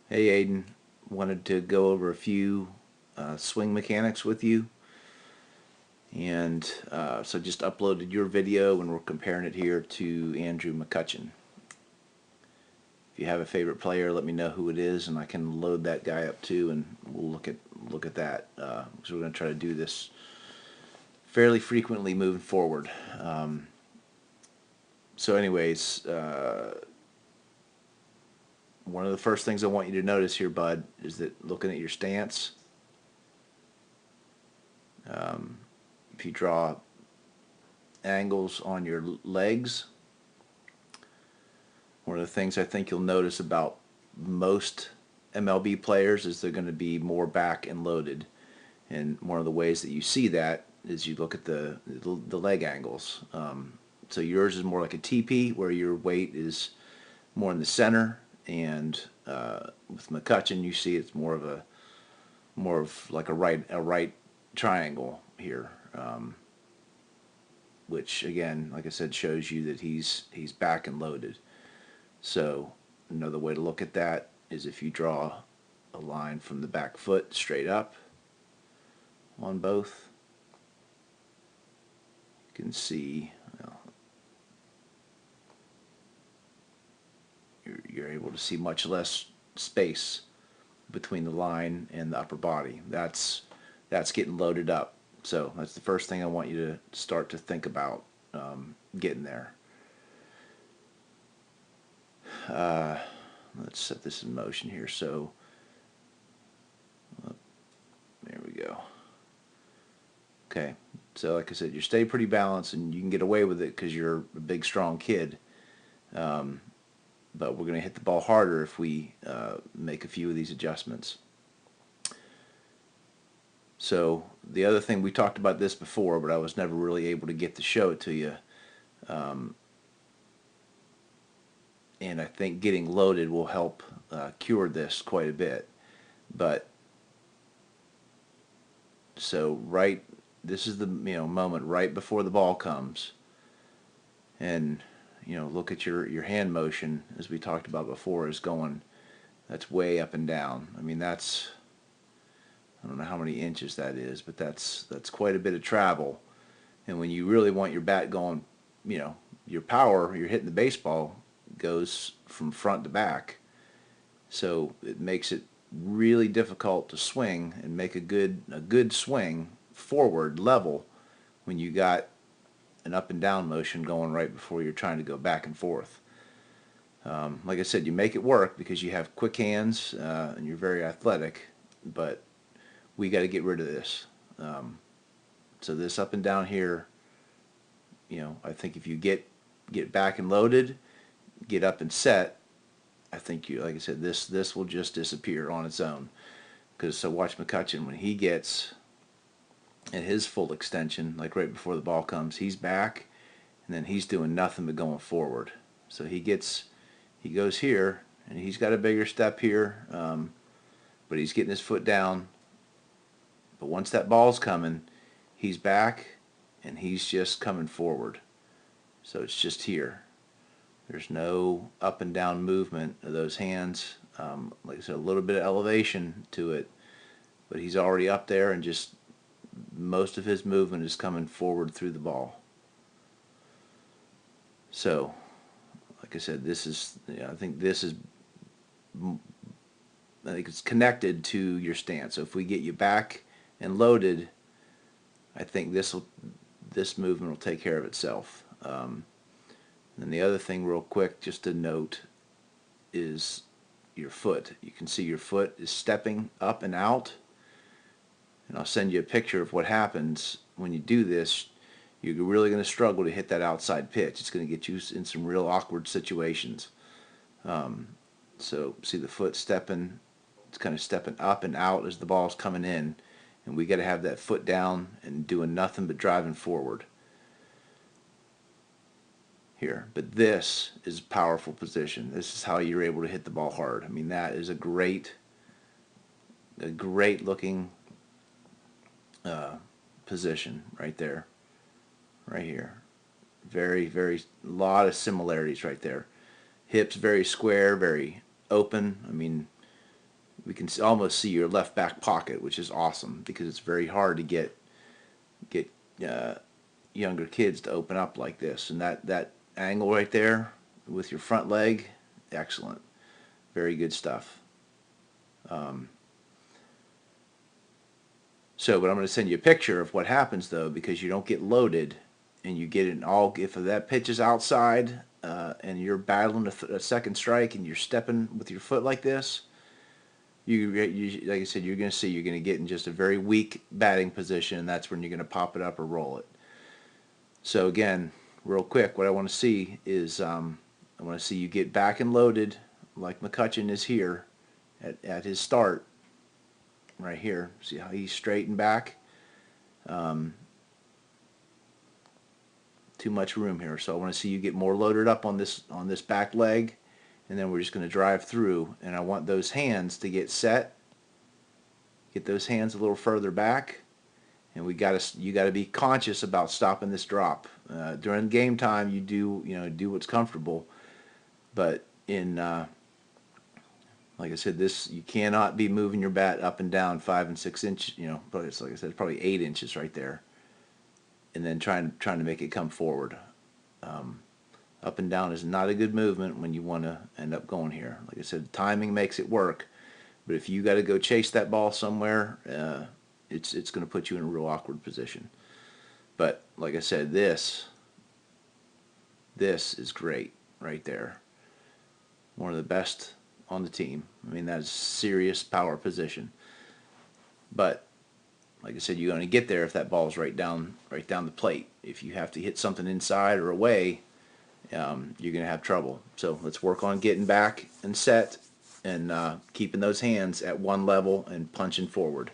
Hey Aiden, wanted to go over a few swing mechanics with you, and so just uploaded your video and we're comparing it here to Andrew McCutcheon. If you have a favorite player, let me know who it is, and I can load that guy up too, and we'll look at that. So we're going to try to do this fairly frequently moving forward. So, anyways, one of the first things I want you to notice here, bud, is that looking at your stance. If you draw angles on your legs, one of the things I think you'll notice about most MLB players is they're going to be more back and loaded. And one of the ways that you see that is you look at the leg angles. So yours is more like a TP, where your weight is more in the center, and with McCutcheon, you see it's more of like a right triangle here, which again, like I said, shows you that he's back and loaded. So another way to look at that is if you draw a line from the back foot straight up on both, you can see you're able to see much less space between the line and the upper body. That's getting loaded up. So that's the first thing I want you to start to think about, getting there. Let's set this in motion here. So there we go. Okay, so like I said, you stay pretty balanced and you can get away with it because you're a big, strong kid. But we're going to hit the ball harder if we make a few of these adjustments. So the other thing, we talked about this before, but I was never really able to get to show it to you. And I think getting loaded will help cure this quite a bit. But so this is the moment right before the ball comes, and look at your hand motion, as we talked about before, is going, that's way up and down. I mean, I don't know how many inches that is, but that's quite a bit of travel. And when you really want your bat going, your power, you're hitting the baseball, goes from front to back. So it makes it really difficult to swing and make a good swing forward level when you got an up and down motion going right before you're trying to go back and forth. Like I said, you make it work because you have quick hands and you're very athletic, but we got to get rid of this. So this up and down here, I think if you get back and loaded, get up and set, I think like I said, this will just disappear on its own. Because so watch McCutcheon, when he gets at his full extension, like right before the ball comes, he's back, and then he's doing nothing but going forward. So he goes here, and he's got a bigger step here, but he's getting his foot down. But once that ball's coming, he's back, and he's just coming forward. So it's just here. There's no up and down movement of those hands. Like I said, a little bit of elevation to it, but he's already up there, and just most of his movement is coming forward through the ball. So, like I said, I think it's connected to your stance. So if we get you back and loaded, I think this movement will take care of itself. And the other thing, real quick, just to note, is your foot. You can see your foot is stepping up and out, and I'll send you a picture of what happens when you do this. You're really going to struggle to hit that outside pitch. It's going to get you in some real awkward situations. So see the foot stepping, it's kind of stepping up and out as the ball's coming in, and we got to have that foot down and doing nothing but driving forward here. But this is a powerful position. This is how you're able to hit the ball hard. I mean, that is a great looking position right there, right here. Very lot of similarities right there. Hips very square, very open. I mean, we can almost see your left back pocket, which is awesome because it's very hard to get uh, younger kids to open up like this. And that angle right there with your front leg, excellent, very good stuff. So, but I'm going to send you a picture of what happens though, because you don't get loaded, and you get it all. If that pitch is outside and you're battling a second strike, and you're stepping with your foot like this, you like I said, you're going to see you're going to get in just a very weak batting position, and that's when you're going to pop it up or roll it. So again, real quick, what I want to see is I want to see you get back and loaded like McCutcheon is here at his start right here. See how he's straightened back? Too much room here, so I want to see you get more loaded up on this back leg, and then we're just going to drive through, and I want those hands to get set. Get those hands a little further back, and you got to be conscious about stopping this drop. During game time, you do what's comfortable, but in like I said, you cannot be moving your bat up and down 5 and 6 inches. But it's like I said, probably 8 inches right there, and then trying to make it come forward. Up and down is not a good movement when you want to end up going here. Like I said, timing makes it work, but if you got to go chase that ball somewhere, it's going to put you in a real awkward position. But like I said, this is great right there. One of the best on the team. I mean, that's serious power position. But like I said, you're going to get there if that ball's right down the plate. If you have to hit something inside or away, you're going to have trouble. So let's work on getting back and set, and keeping those hands at one level and punching forward.